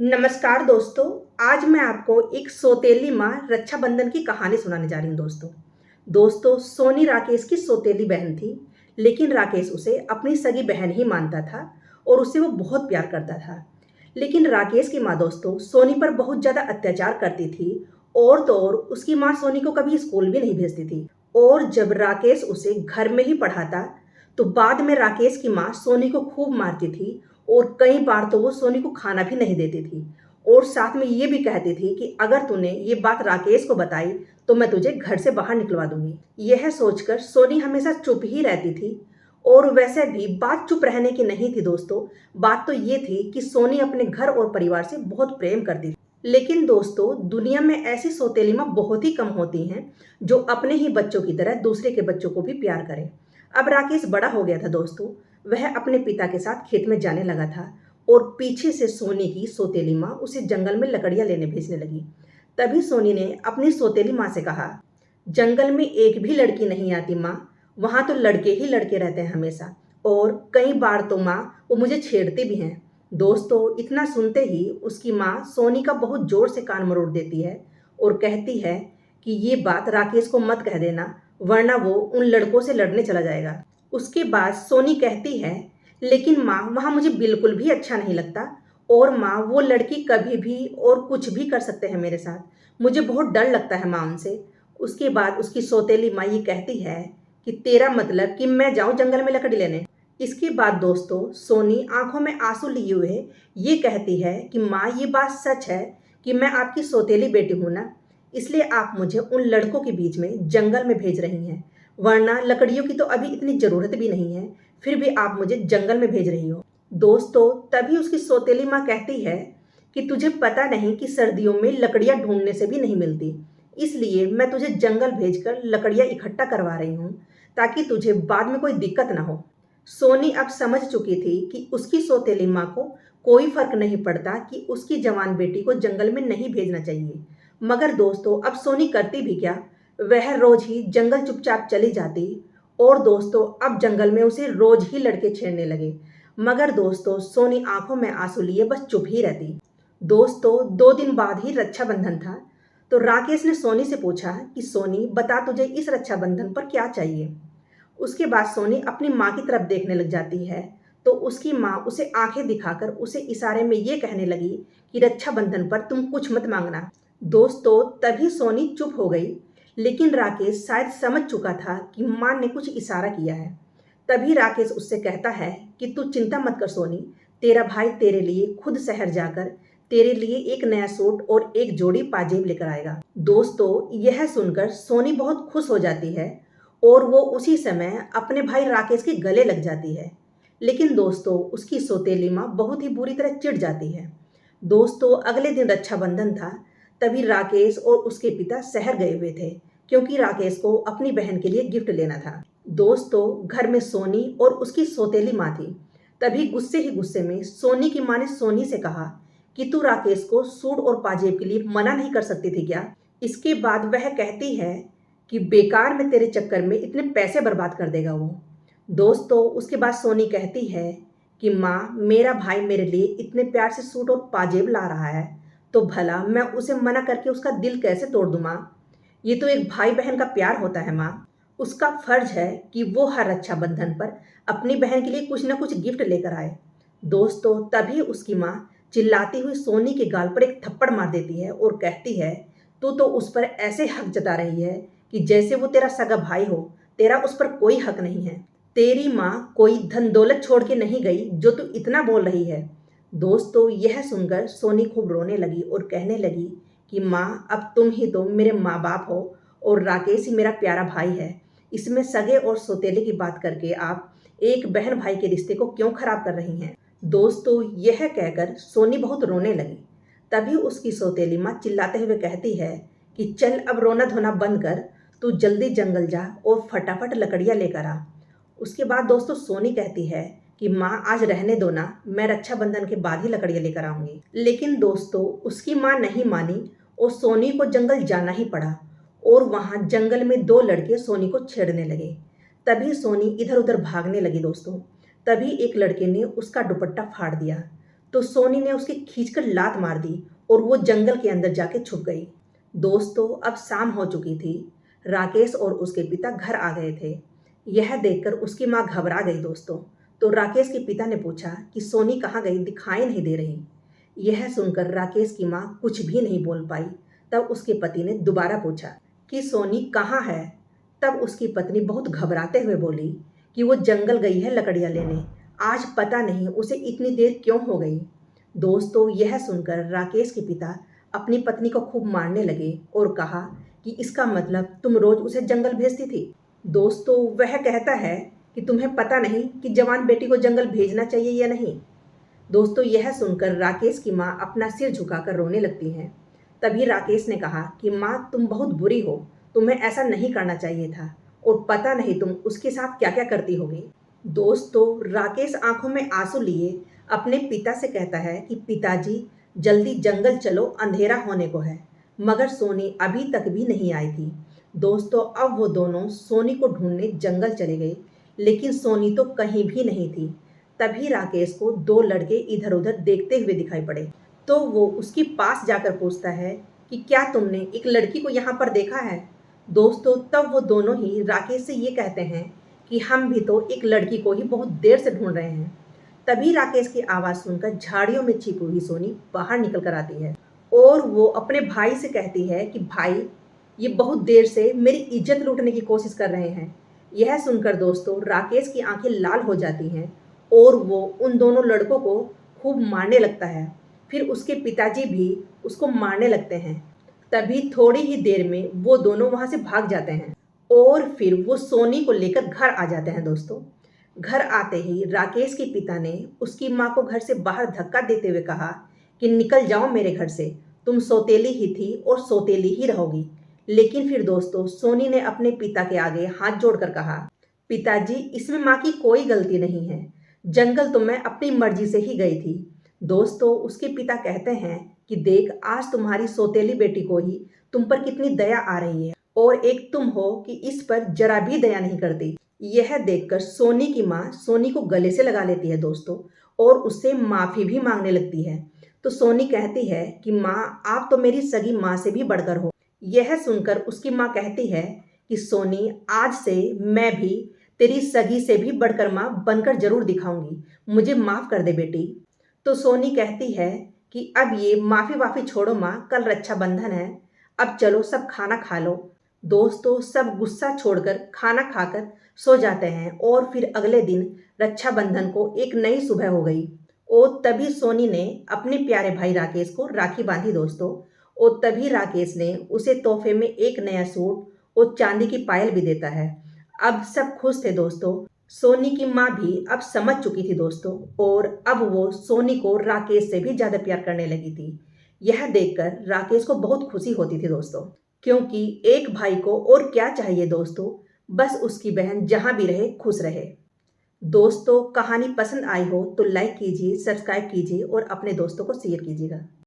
नमस्कार दोस्तों। आज मैं आपको एक सौतेली माँ रक्षाबंधन की कहानी सुनाने जा रही हूँ दोस्तों, सोनी राकेश की सौतेली बहन थी। लेकिन राकेश उसे अपनी सगी बहन ही मानता था और उससे वो बहुत प्यार करता था। लेकिन राकेश की माँ दोस्तों सोनी पर बहुत ज़्यादा अत्याचार करती थी। और तो और उसकी माँ सोनी को कभी स्कूल भी नहीं भेजती थी। और जब राकेश उसे घर में ही पढ़ाता तो बाद में राकेश की माँ सोनी को खूब मारती थी। और कई बार तो वो सोनी को खाना भी नहीं देती थी। और साथ में ये भी कहती थी कि अगर तूने ये बात राकेश को बताई तो मैं तुझे घर से बाहर निकलवा दूंगी। यह सोचकर सोनी हमेशा चुप ही रहती थी। और वैसे भी बात चुप रहने की नहीं थी दोस्तों। बात तो ये थी कि सोनी अपने घर और परिवार से बहुत प्रेम करती थी। लेकिन दोस्तों दुनिया में ऐसी सौतेली माँ बहुत ही कम होती हैं जो अपने ही बच्चों की तरह दूसरे के बच्चों को भी प्यार करें। अब राकेश बड़ा हो गया था दोस्तों। वह अपने पिता के साथ खेत में जाने लगा था। और पीछे से सोनी की सौतेली माँ उसे जंगल में लकड़ियाँ लेने भेजने लगी। तभी सोनी ने अपनी सौतेली माँ से कहा, जंगल में एक भी लड़की नहीं आती माँ, वहाँ तो लड़के ही लड़के रहते हैं हमेशा। और कई बार तो माँ वो मुझे छेड़ते भी हैं। दोस्तों इतना सुनते ही उसकी माँ सोनी का बहुत जोर से कान मरोड़ देती है और कहती है कि ये बात राकेश को मत कह देना, वरना वो उन लड़कों से लड़ने चला जाएगा। उसके बाद सोनी कहती है, लेकिन माँ वहाँ मुझे बिल्कुल भी अच्छा नहीं लगता। और माँ वो लड़की कभी भी और कुछ भी कर सकते हैं मेरे साथ, मुझे बहुत डर लगता है माँ उनसे। उसके बाद उसकी सौतेली माँ ये कहती है कि तेरा मतलब कि मैं जाऊँ जंगल में लकड़ी लेने। इसके बाद दोस्तों सोनी आंखों में आंसू लिए हुए ये कहती है कि माँ ये बात सच है कि मैं आपकी सौतेली बेटी हूँ ना, इसलिए आप मुझे उन लड़कों के बीच में जंगल में भेज रही हैं, वरना लकड़ियों की तो अभी इतनी ज़रूरत भी नहीं है, फिर भी आप मुझे जंगल में भेज रही हो। दोस्तों तभी उसकी सौतेली माँ कहती है कि तुझे पता नहीं कि सर्दियों में लकड़ियाँ ढूंढने से भी नहीं मिलती, इसलिए मैं तुझे जंगल भेजकर लकड़ियाँ इकट्ठा करवा रही हूँ ताकि तुझे बाद में कोई दिक्कत ना हो। सोनी अब समझ चुकी थी कि उसकी सौतेली माँ को कोई फर्क नहीं पड़ता कि उसकी जवान बेटी को जंगल में नहीं भेजना चाहिए। मगर दोस्तों अब सोनी करती भी क्या, वह रोज ही जंगल चुपचाप चली जाती। और दोस्तों अब जंगल में उसे रोज ही लड़के छेड़ने लगे। मगर दोस्तों सोनी आंखों में आंसू लिए बस चुप ही रहती। दोस्तों 2 दिन बाद ही रक्षाबंधन था। तो राकेश ने सोनी से पूछा कि सोनी बता तुझे इस रक्षाबंधन पर क्या चाहिए। उसके बाद सोनी अपनी माँ की तरफ देखने लग जाती है। तो उसकी माँ उसे आंखें दिखाकर उसे इशारे में ये कहने लगी कि रक्षाबंधन पर तुम कुछ मत मांगना। दोस्तों तभी सोनी चुप हो गई। लेकिन राकेश शायद समझ चुका था कि माँ ने कुछ इशारा किया है। तभी राकेश उससे कहता है कि तू चिंता मत कर सोनी, तेरा भाई तेरे लिए खुद शहर जाकर तेरे लिए एक नया सूट और एक जोड़ी पाजेब लेकर आएगा। दोस्तों यह सुनकर सोनी बहुत खुश हो जाती है और वो उसी समय अपने भाई राकेश के गले लग जाती है। लेकिन दोस्तों उसकी सौतेली माँ बहुत ही बुरी तरह चिढ़ जाती है। दोस्तों अगले दिन रक्षाबंधन था। तभी राकेश और उसके पिता शहर गए हुए थे क्योंकि राकेश को अपनी बहन के लिए गिफ्ट लेना था। दोस्तों घर में सोनी और उसकी सौतेली माँ थी। तभी गुस्से ही गुस्से में सोनी की माँ ने सोनी से कहा कि तू राकेश को सूट और पाजेब के लिए मना नहीं कर सकती थी क्या। इसके बाद वह कहती है कि बेकार में तेरे चक्कर में इतने पैसे बर्बाद कर देगा वो। दोस्तों उसके बाद सोनी कहती है कि माँ मेरा भाई मेरे लिए इतने प्यार से सूट और पाजेब ला रहा है तो भला मैं उसे मना करके उसका दिल कैसे तोड़ दूँ माँ। ये तो एक भाई बहन का प्यार होता है माँ। उसका फर्ज है कि वो हर रक्षाबंधन पर अपनी बहन के लिए कुछ ना कुछ गिफ्ट लेकर आए। दोस्तों तभी उसकी माँ चिल्लाती हुई सोनी के गाल पर एक थप्पड़ मार देती है और कहती है, तू तो उस पर ऐसे हक जता रही है कि जैसे वो तेरा सगा भाई हो, तेरा उस पर कोई हक नहीं है। तेरी माँ कोई धन दौलत छोड़ के नहीं गई जो तू इतना बोल रही है। दोस्तों यह सुनकर सोनी खूब रोने लगी और कहने लगी कि माँ अब तुम ही तो मेरे माँ बाप हो और राकेश ही मेरा प्यारा भाई है। इसमें सगे और सौतेले की बात करके आप एक बहन भाई के रिश्ते को क्यों खराब कर रही हैं। दोस्तों यह कहकर सोनी बहुत रोने लगी। तभी उसकी सौतेली माँ चिल्लाते हुए कहती है कि चल अब रोना धोना बंद कर, तू जल्दी जंगल जा और फटाफट लकड़ियाँ लेकर आ। उसके बाद दोस्तों सोनी कहती है कि माँ आज रहने दो ना, मैं रक्षाबंधन के बाद ही लकड़ियाँ लेकर आऊंगी। लेकिन दोस्तों उसकी माँ नहीं मानी और सोनी को जंगल जाना ही पड़ा। और वहाँ जंगल में 2 लड़के सोनी को छेड़ने लगे। तभी सोनी इधर उधर भागने लगी दोस्तों। तभी एक लड़के ने उसका दुपट्टा फाड़ दिया। तो सोनी ने उसकी खींचकर लात मार दी और वो जंगल के अंदर जाके छुप गई। दोस्तों, अब शाम हो चुकी थी। राकेश और उसके पिता घर आ गए थे। यह देखकर उसकी माँ घबरा गई दोस्तों। तो राकेश के पिता ने पूछा कि सोनी कहाँ गई, दिखाई नहीं दे रही। यह सुनकर राकेश की माँ कुछ भी नहीं बोल पाई। तब उसके पति ने दोबारा पूछा कि सोनी कहाँ है। तब उसकी पत्नी बहुत घबराते हुए बोली कि वो जंगल गई है लकड़ियाँ लेने। आज पता नहीं उसे इतनी देर क्यों हो गई। दोस्तों, यह सुनकर राकेश के पिता अपनी पत्नी को खूब मारने लगे और कहा कि इसका मतलब तुम रोज उसे जंगल भेजती थी। दोस्तों, वह कहता है कि तुम्हें पता नहीं कि जवान बेटी को जंगल भेजना चाहिए या नहीं। दोस्तों, यह सुनकर राकेश की माँ अपना सिर झुकाकर रोने लगती हैं। तभी राकेश ने कहा कि माँ, तुम बहुत बुरी हो, तुम्हें ऐसा नहीं करना चाहिए था और पता नहीं तुम उसके साथ क्या क्या करती होगी। दोस्तों, राकेश आंखों में आंसू लिए अपने पिता से कहता है कि पिताजी, जल्दी जंगल चलो, अंधेरा होने को है। मगर सोनी अभी तक भी नहीं आई थी। दोस्तों, अब वो दोनों सोनी को ढूंढने जंगल चले गए, लेकिन सोनी तो कहीं भी नहीं थी। तभी राकेश को दो लड़के इधर उधर देखते हुए दिखाई पड़े। तो वो उसके पास जाकर पूछता है कि क्या तुमने एक लड़की को यहाँ पर देखा है। दोस्तों, तब वो दोनों ही राकेश से ये कहते हैं कि हम भी तो एक लड़की को ही बहुत देर से ढूंढ रहे हैं। तभी राकेश की आवाज़ सुनकर झाड़ियों में छिपी हुई सोनी बाहर निकल कर आती है और वो अपने भाई से कहती है कि भाई, ये बहुत देर से मेरी इज्जत लूटने की कोशिश कर रहे हैं। यह सुनकर दोस्तों राकेश की आंखें लाल हो जाती हैं और वो उन दोनों लड़कों को खूब मारने लगता है। फिर उसके पिताजी भी उसको मारने लगते हैं। तभी थोड़ी ही देर में वो दोनों वहां से भाग जाते हैं और फिर वो सोनी को लेकर घर आ जाते हैं दोस्तों। घर आते ही राकेश के पिता ने उसकी माँ को घर से बाहर धक्का देते हुए कहा कि निकल जाओ मेरे घर से, तुम सौतेली ही थी और सौतेली ही रहोगी। लेकिन फिर दोस्तों सोनी ने अपने पिता के आगे हाथ जोड़कर कहा, पिताजी, इसमें माँ की कोई गलती नहीं है। जंगल तो मैं अपनी मर्जी से ही गई थी। दोस्तों, उसके पिता कहते हैं कि देख, आज तुम्हारी सौतेली बेटी को ही तुम पर कितनी दया आ रही है और एक तुम हो कि इस पर जरा भी दया नहीं करती। यह देखकर सोनी की माँ सोनी को गले से लगा लेती है दोस्तों और उससे माफी भी मांगने लगती है। तो सोनी कहती है कि माँ, आप तो मेरी सगी माँ से भी बढ़कर हो। यह सुनकर उसकी माँ कहती है कि सोनी, आज से मैं भी तेरी सगी से भी बढ़कर माँ बनकर जरूर दिखाऊंगी, मुझे माफ कर दे बेटी। तो सोनी कहती है कि अब ये माफी वाफी छोड़ो माँ, कल रक्षाबंधन है, अब चलो सब खाना खा लो। दोस्तों, सब गुस्सा छोड़कर खाना खाकर सो जाते हैं और फिर अगले दिन रक्षाबंधन को एक नई सुबह हो गई। और तभी सोनी ने अपने प्यारे भाई राकेश को राखी बांधी दोस्तों। और तभी राकेश ने उसे तोहफे में एक नया सूट और चांदी की पायल भी देता है। अब सब खुश थे दोस्तों। सोनी की माँ भी अब समझ चुकी थी दोस्तों और अब वो सोनी को राकेश से भी ज्यादा प्यार करने लगी थी। यह देखकर राकेश को बहुत खुशी होती थी दोस्तों, क्योंकि एक भाई को और क्या चाहिए दोस्तों, बस उसकी बहन जहां भी रहे खुश रहे। दोस्तों, कहानी पसंद आई हो तो लाइक कीजिए, सब्सक्राइब कीजिए और अपने दोस्तों को शेयर कीजिएगा।